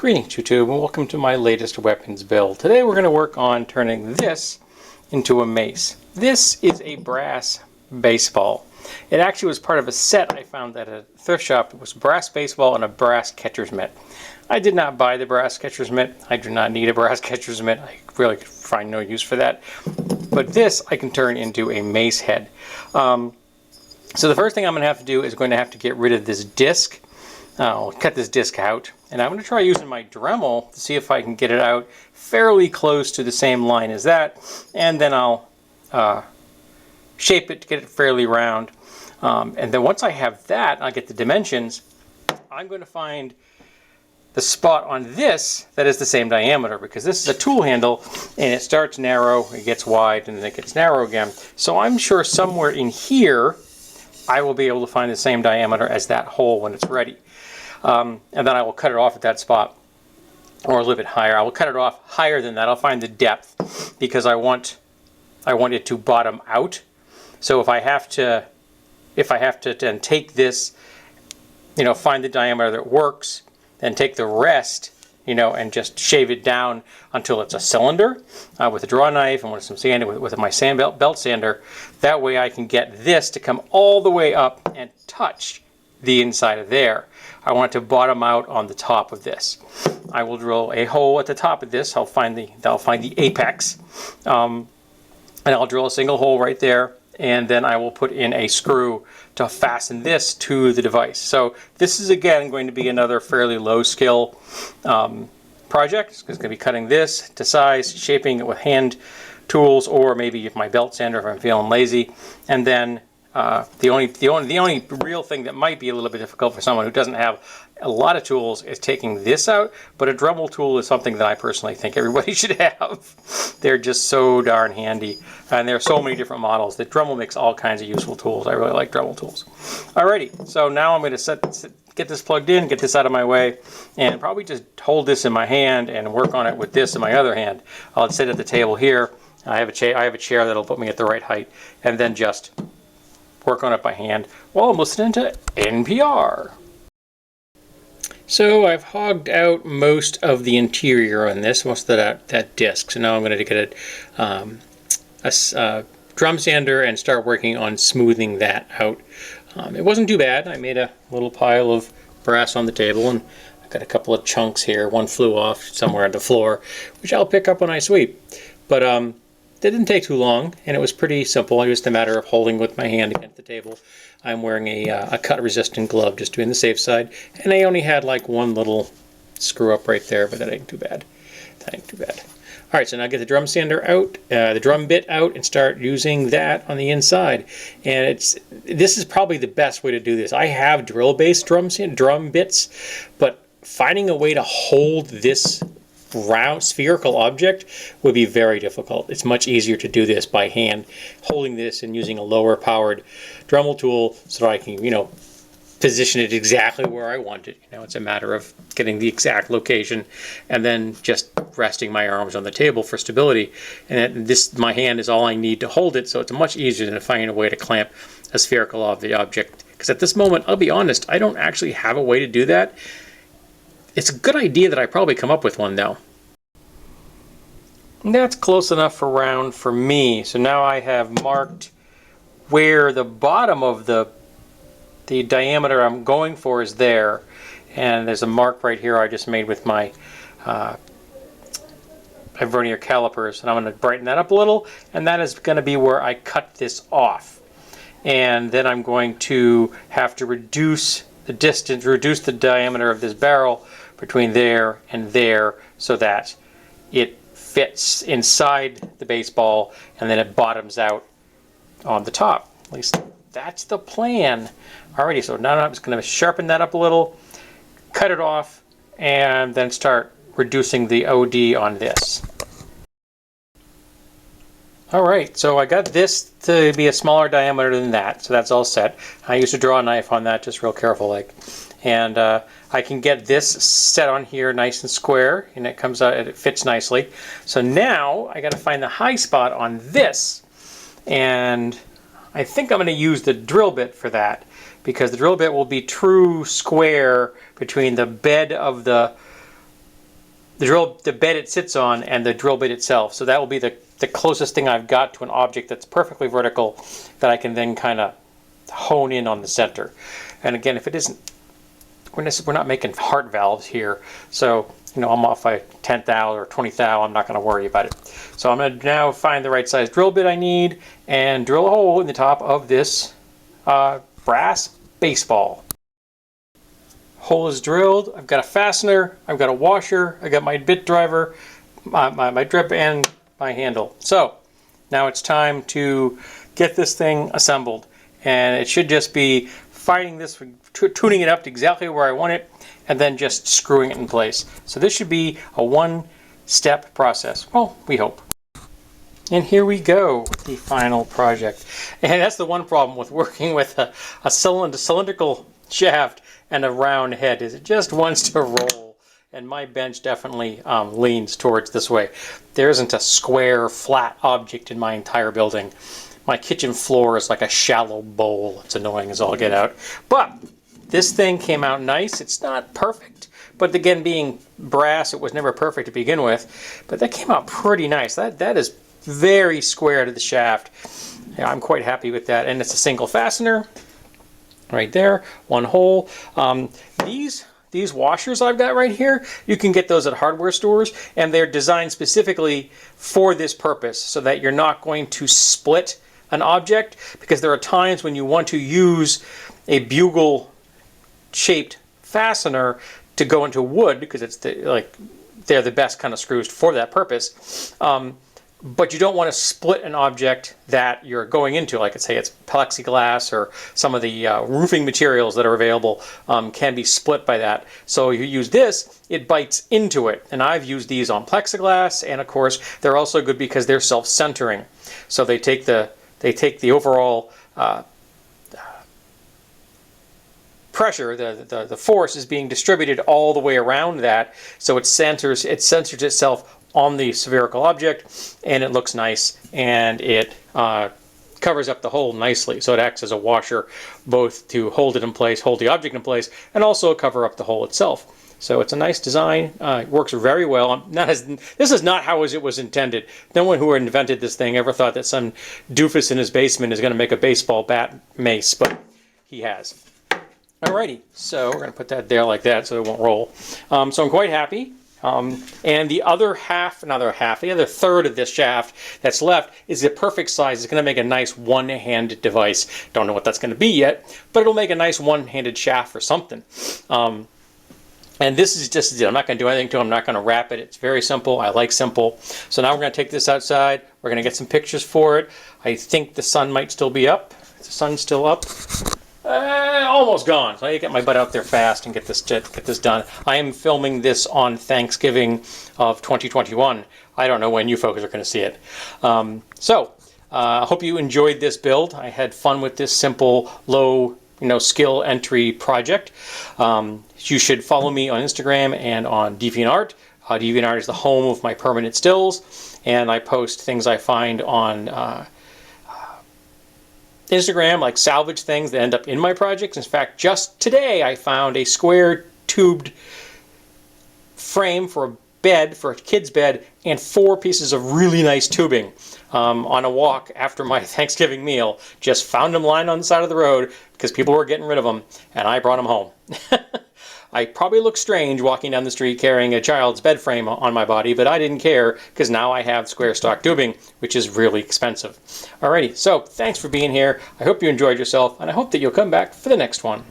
Greetings YouTube and welcome to my latest weapons build. Today we're going to work on turning this into a mace. This is a brass baseball. It actually was part of a set I found at a thrift shop. It was a brass baseball and a brass catcher's mitt. I did not buy the brass catcher's mitt. I do not need a brass catcher's mitt. I really find no use for that. But this I can turn into a mace head. So the first thing I'm going to have to do is going to have to get rid of this disc. I'll cut this disc out, and I'm going to try using my Dremel to see if I can get it out fairly close to the same line as that, and then I'll shape it to get it fairly round. And then once I have that, I get the dimensions, I'm going to find the spot on this that is the same diameter, because this is a tool handle and it starts narrow, it gets wide, and then it gets narrow again. So I'm sure somewhere in here I will be able to find the same diameter as that hole when it's ready. And then I will cut it off at that spot, or a little bit higher. I will cut it off higher than that. I'll find the depth because I want it to bottom out. So if I have to then take this, find the diameter that works, then take the rest, and just shave it down until it's a cylinder with a draw knife and with some sanding, with my belt sander. That way I can get this to come all the way up and touch the inside of there. I want it to bottom out on the top of this. I will drill a hole at the top of this. I'll find the apex, and I'll drill a single hole right there, and then I will put in a screw to fasten this to the device. So this is again going to be another fairly low skill project. It's going to be cutting this to size, shaping it with hand tools, or maybe my belt sander if I'm feeling lazy, and then the only real thing that might be a little bit difficult for someone who doesn't have a lot of tools is taking this out, but a Dremel tool is something that I personally think everybody should have. They're just so darn handy, and there are so many different models that Dremel makes all kinds of useful tools. I really like Dremel tools. Alrighty, so now I'm going to get this plugged in, get this out of my way, and probably just hold this in my hand and work on it with this in my other hand. I'll sit at the table here. I have a chair that'll put me at the right height, and then just work on it by hand while I'm listening to NPR. So I've hogged out most of the interior on this, most of that disc. So now I'm going to get a drum sander and start working on smoothing that out. It wasn't too bad. I made a little pile of brass on the table, and I got a couple of chunks here. One flew off somewhere on the floor, which I'll pick up when I sweep. But that didn't take too long, and it was pretty simple. It was just a matter of holding with my hand against the table. I'm wearing a cut-resistant glove, just doing the safe side, and I only had like one little screw up right there, but that ain't too bad. That ain't too bad. All right, so now get the drum sander out, the drum bit out, and start using that on the inside. And this is probably the best way to do this. I have drill-based drum bits, but finding a way to hold this round spherical object would be very difficult. It's much easier to do this by hand, holding this and using a lower powered Dremel tool so that I can, position it exactly where I want it. It's a matter of getting the exact location and then just resting my arms on the table for stability. And my hand is all I need to hold it, so it's much easier than finding a way to clamp a spherical object. Because at this moment, I'll be honest, I don't actually have a way to do that. It's a good idea that I probably come up with one though. And that's close enough for round for me. So now I have marked where the bottom of the diameter I'm going for is there. And there's a mark right here I just made with my vernier calipers. And I'm going to brighten that up a little. And that is going to be where I cut this off. And then I'm going to have to reduce the distance, reduce the diameter of this barrel between there and there so that it fits inside the baseball and then it bottoms out on the top. At least that's the plan. Alrighty, so now I'm just going to sharpen that up a little, cut it off, and then start reducing the OD on this. Alright, so I got this to be a smaller diameter than that, so that's all set. I used to draw a knife on that, just real careful like. And I can get this set on here nice and square, and it comes out, it fits nicely. So now I got to find the high spot on this, and I think I'm going to use the drill bit for that, because the drill bit will be true square between the bed of the the bed it sits on and the drill bit itself. So that will be the closest thing I've got to an object that's perfectly vertical that I can then kind of hone in on the center. And again, if it isn't, we're not making heart valves here, so I'm off by 10 thou or 20 thou. I'm not going to worry about it. So I'm going to now find the right size drill bit I need and drill a hole in the top of this brass baseball. Hole is drilled. I've got a fastener. I've got a washer. I got my bit driver, my drip, and my handle. So now it's time to get this thing assembled, and it should just be fighting this, tuning it up to exactly where I want it, and then just screwing it in place. So this should be a one-step process. Well, we hope. And here we go, the final project. And that's the one problem with working with a cylindrical shaft and a round head, is it just wants to roll. And my bench definitely leans towards this way. There isn't a square, flat object in my entire building. My kitchen floor is like a shallow bowl. It's annoying as all get out. But this thing came out nice. It's not perfect, but again, being brass, it was never perfect to begin with. But that came out pretty nice. That is very square to the shaft. Yeah, I'm quite happy with that. And it's a single fastener right there, one hole. These washers I've got right here, you can get those at hardware stores, and they're designed specifically for this purpose so that you're not going to split an object, because there are times when you want to use a bugle shaped fastener to go into wood, because it's they're the best kind of screws for that purpose. But you don't want to split an object that you're going into, like say it's plexiglass, or some of the roofing materials that are available can be split by that. So you use this, it bites into it. And I've used these on plexiglass, and of course they're also good because they're self-centering. So they take the overall pressure, the force is being distributed all the way around that, so it centers itself on the spherical object, and it looks nice, and it covers up the hole nicely. So it acts as a washer, both to hold it in place, hold the object in place, and also cover up the hole itself. So it's a nice design. It works very well. This is not how it was intended. No one who invented this thing ever thought that some doofus in his basement is going to make a baseball bat mace, but he has. Alrighty, so we're going to put that there like that so it won't roll. So I'm quite happy. And the other third of this shaft that's left is the perfect size. It's going to make a nice one-handed device. Don't know what that's going to be yet, but it'll make a nice one-handed shaft or something. And this is just it. I'm not going to do anything to it. I'm not going to wrap it. It's very simple. I like simple. So now we're going to take this outside. We're going to get some pictures for it. I think the sun might still be up. Is the sun still up? Almost gone. So I get my butt out there fast and get this done. I am filming this on Thanksgiving of 2021. I don't know when you folks are going to see it. I hope you enjoyed this build. I had fun with this simple, low, skill entry project. You should follow me on Instagram and on DeviantArt. DeviantArt is the home of my permanent stills, and I post things I find on Instagram, like salvage things that end up in my projects. In fact, just today I found a square tubed frame for a bed, for a kid's bed, and 4 pieces of really nice tubing on a walk after my Thanksgiving meal. Just found them lying on the side of the road because people were getting rid of them, and I brought them home. I probably look strange walking down the street carrying a child's bed frame on my body, but I didn't care because now I have square stock tubing, which is really expensive. Alrighty, so thanks for being here. I hope you enjoyed yourself, and I hope that you'll come back for the next one.